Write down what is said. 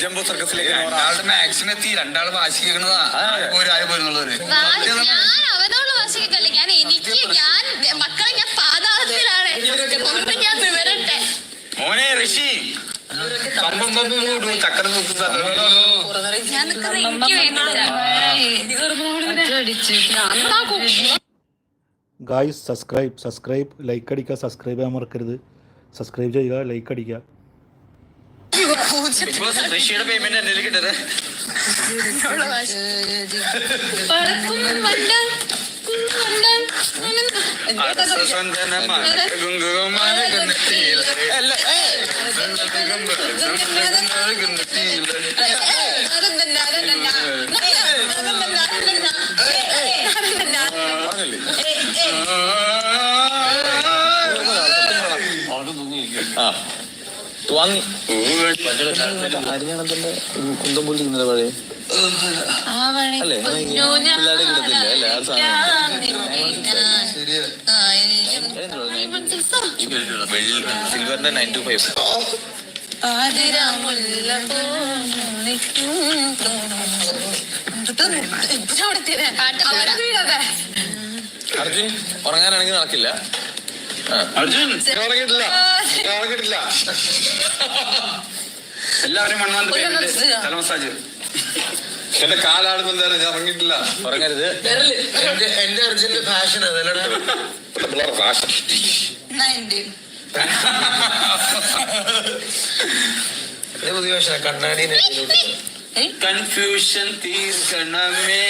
Jumbo സർക്കസിലേക്ക് ആളുടെ maximum എത്തി. രണ്ടാള് വാശി കേൾക്കണതാ പോരുന്നുള്ളവര്. അവനോട് വാശിക്കല്ലേ ഞാൻ മക്കളെ ഞാൻ പാതാളത്തിലാണ്. ഞാൻ വിവരട്ടെ മോനെ ഋഷി ചക്കര ഗായ്സ് സബ്സ്ക്രൈബ് ലൈക്ക് അടിക്കുക. സബ്സ്ക്രൈബ് ചെയ്യാൻ മറക്കരുത്. സബ്സ്ക്രൈബ് ചെയ്യുക, ലൈക്ക് അടിക്കുക. ഋഷിയുടെ പേയ്മെന്റ് എന്റെ കിട്ടത്. കുന്തം പോലിരിക്കുന്നത് പഴയ അല്ലേ? പിള്ളേരുടെ കിട്ടത്തില്ല അല്ലേ? ആ സാധനം സിൽവറിന്റെ 925. അർജുൻ ഉറങ്ങാനാണെങ്കിൽ നടക്കില്ല. അർജുൻ ഉറങ്ങിയിട്ടില്ല. എല്ലാവരും തല മസാജ്. എന്റെ കാലാടുമ്പോ എന്താ ഞാൻ ഇറങ്ങിയിട്ടില്ല. ഉറങ്ങരുത്. എന്റെ അർജുന്റെ ഫാഷൻ ഫാഷൻ പുതിയ ഫാഷൻ കണ്ണാടി. കൺഫ്യൂഷൻ തീർക്കണമേ.